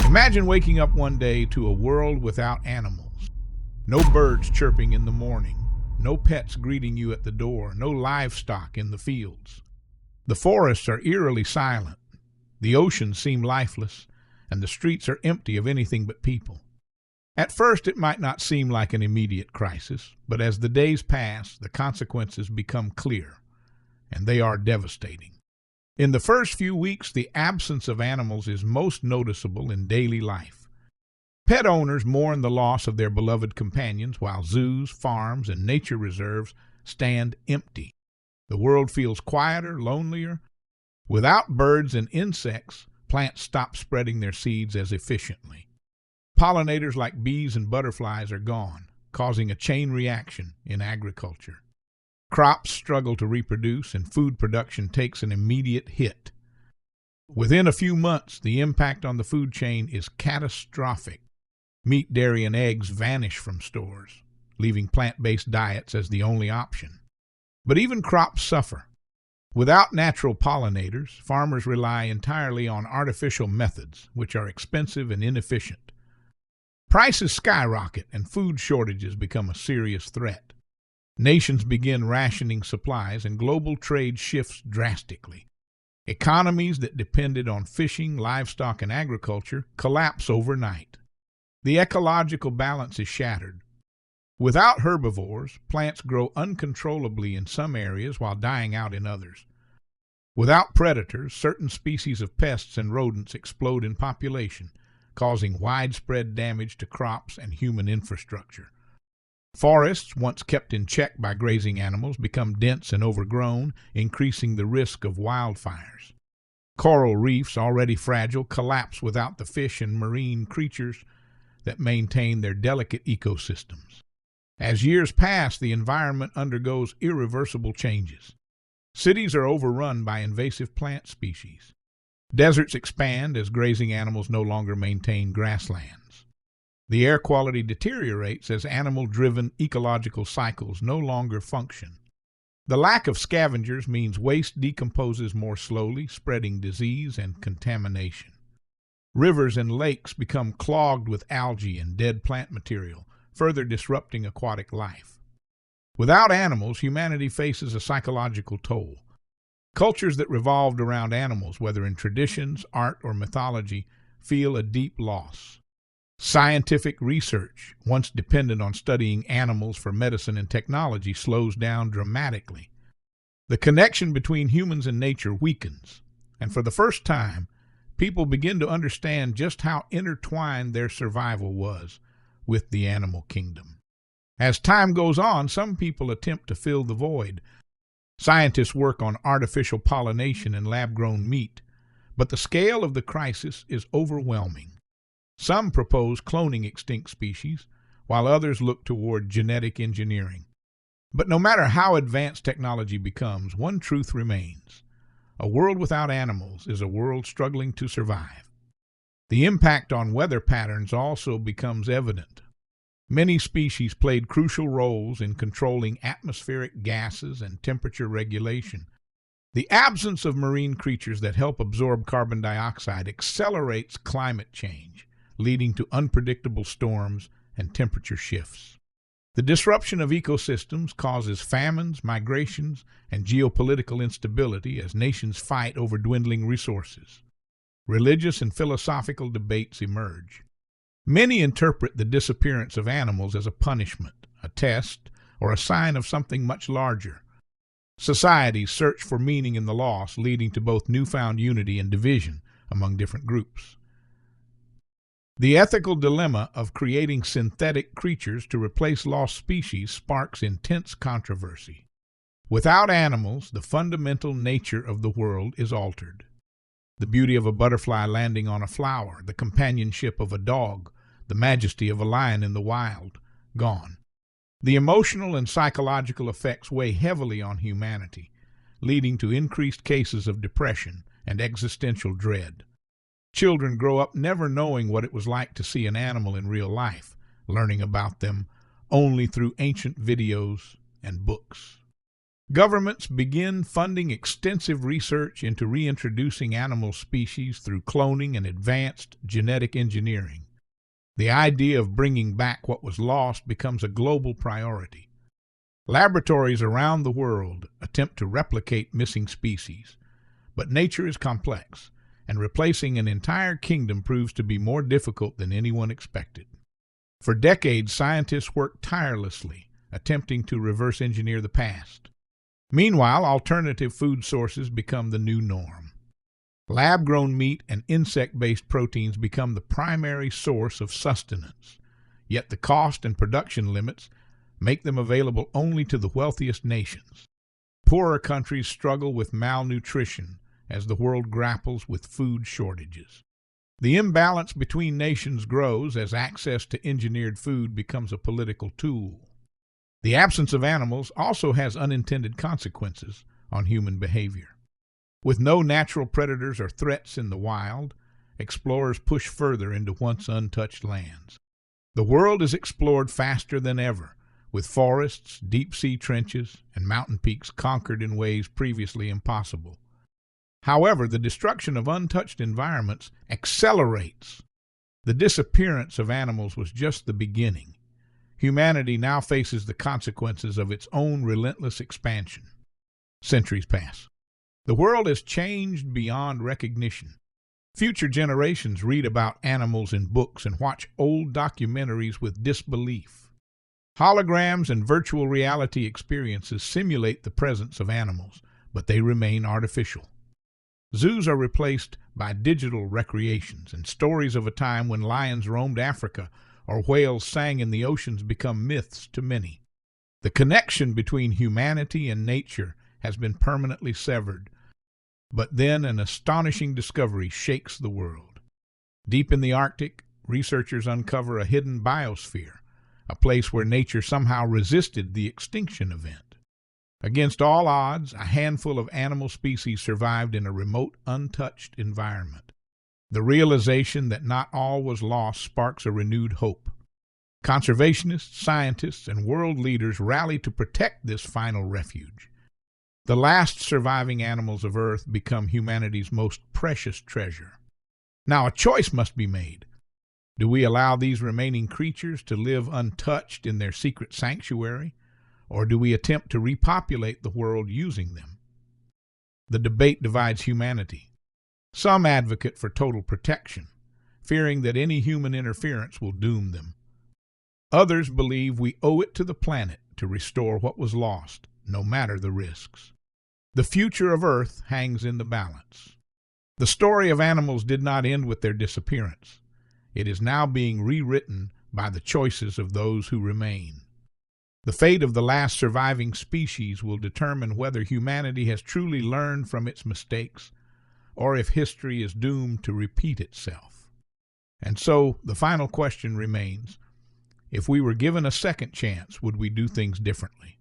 Imagine waking up one day to a world without animals. No birds chirping in the morning, no pets greeting you at the door, no livestock in the fields. The forests are eerily silent, the oceans seem lifeless, and the streets are empty of anything but people. At first, it might not seem like an immediate crisis, but as the days pass, the consequences become clear, and they are devastating. In the first few weeks, the absence of animals is most noticeable in daily life. Pet owners mourn the loss of their beloved companions while zoos, farms, and nature reserves stand empty. The world feels quieter, lonelier. Without birds and insects, plants stop spreading their seeds as efficiently. Pollinators like bees and butterflies are gone, causing a chain reaction in agriculture. Crops struggle to reproduce, and food production takes an immediate hit. Within a few months, the impact on the food chain is catastrophic. Meat, dairy, and eggs vanish from stores, leaving plant-based diets as the only option. But even crops suffer. Without natural pollinators, farmers rely entirely on artificial methods, which are expensive and inefficient. Prices skyrocket, and food shortages become a serious threat. Nations begin rationing supplies, and global trade shifts drastically. Economies that depended on fishing, livestock, and agriculture collapse overnight. The ecological balance is shattered. Without herbivores, plants grow uncontrollably in some areas while dying out in others. Without predators, certain species of pests and rodents explode in population, causing widespread damage to crops and human infrastructure. Forests, once kept in check by grazing animals, become dense and overgrown, increasing the risk of wildfires. Coral reefs, already fragile, collapse without the fish and marine creatures that maintain their delicate ecosystems. As years pass, the environment undergoes irreversible changes. Cities are overrun by invasive plant species. Deserts expand as grazing animals no longer maintain grasslands. The air quality deteriorates as animal-driven ecological cycles no longer function. The lack of scavengers means waste decomposes more slowly, spreading disease and contamination. Rivers and lakes become clogged with algae and dead plant material, further disrupting aquatic life. Without animals, humanity faces a psychological toll. Cultures that revolved around animals, whether in traditions, art, or mythology, feel a deep loss. Scientific research, once dependent on studying animals for medicine and technology, slows down dramatically. The connection between humans and nature weakens, and for the first time, people begin to understand just how intertwined their survival was with the animal kingdom. As time goes on, some people attempt to fill the void. Scientists work on artificial pollination and lab-grown meat, but the scale of the crisis is overwhelming. Some propose cloning extinct species, while others look toward genetic engineering. But no matter how advanced technology becomes, one truth remains. A world without animals is a world struggling to survive. The impact on weather patterns also becomes evident. Many species played crucial roles in controlling atmospheric gases and temperature regulation. The absence of marine creatures that help absorb carbon dioxide accelerates climate change, leading to unpredictable storms and temperature shifts. The disruption of ecosystems causes famines, migrations, and geopolitical instability as nations fight over dwindling resources. Religious and philosophical debates emerge. Many interpret the disappearance of animals as a punishment, a test, or a sign of something much larger. Societies search for meaning in the loss, leading to both newfound unity and division among different groups. The ethical dilemma of creating synthetic creatures to replace lost species sparks intense controversy. Without animals, the fundamental nature of the world is altered. The beauty of a butterfly landing on a flower, the companionship of a dog, the majesty of a lion in the wild, gone. The emotional and psychological effects weigh heavily on humanity, leading to increased cases of depression and existential dread. Children grow up never knowing what it was like to see an animal in real life, learning about them only through ancient videos and books. Governments begin funding extensive research into reintroducing animal species through cloning and advanced genetic engineering. The idea of bringing back what was lost becomes a global priority. Laboratories around the world attempt to replicate missing species, but nature is complex, and replacing an entire kingdom proves to be more difficult than anyone expected. For decades, scientists worked tirelessly, attempting to reverse engineer the past. Meanwhile, alternative food sources become the new norm. Lab-grown meat and insect-based proteins become the primary source of sustenance, yet the cost and production limits make them available only to the wealthiest nations. Poorer countries struggle with malnutrition as the world grapples with food shortages. The imbalance between nations grows as access to engineered food becomes a political tool. The absence of animals also has unintended consequences on human behavior. With no natural predators or threats in the wild, explorers push further into once untouched lands. The world is explored faster than ever, with forests, deep-sea trenches, and mountain peaks conquered in ways previously impossible. However, the destruction of untouched environments accelerates. The disappearance of animals was just the beginning. Humanity now faces the consequences of its own relentless expansion. Centuries pass. The world has changed beyond recognition. Future generations read about animals in books and watch old documentaries with disbelief. Holograms and virtual reality experiences simulate the presence of animals, but they remain artificial. Zoos are replaced by digital recreations, and stories of a time when lions roamed Africa or whales sang in the oceans become myths to many. The connection between humanity and nature has been permanently severed, but then an astonishing discovery shakes the world. Deep in the Arctic, researchers uncover a hidden biosphere, a place where nature somehow resisted the extinction event. Against all odds, a handful of animal species survived in a remote, untouched environment. The realization that not all was lost sparks a renewed hope. Conservationists, scientists, and world leaders rally to protect this final refuge. The last surviving animals of Earth become humanity's most precious treasure. Now a choice must be made. Do we allow these remaining creatures to live untouched in their secret sanctuary, or do we attempt to repopulate the world using them? The debate divides humanity. Some advocate for total protection, fearing that any human interference will doom them. Others believe we owe it to the planet to restore what was lost, no matter the risks. The future of Earth hangs in the balance. The story of animals did not end with their disappearance. It is now being rewritten by the choices of those who remain. The fate of the last surviving species will determine whether humanity has truly learned from its mistakes or if history is doomed to repeat itself. And so the final question remains, if we were given a second chance, would we do things differently?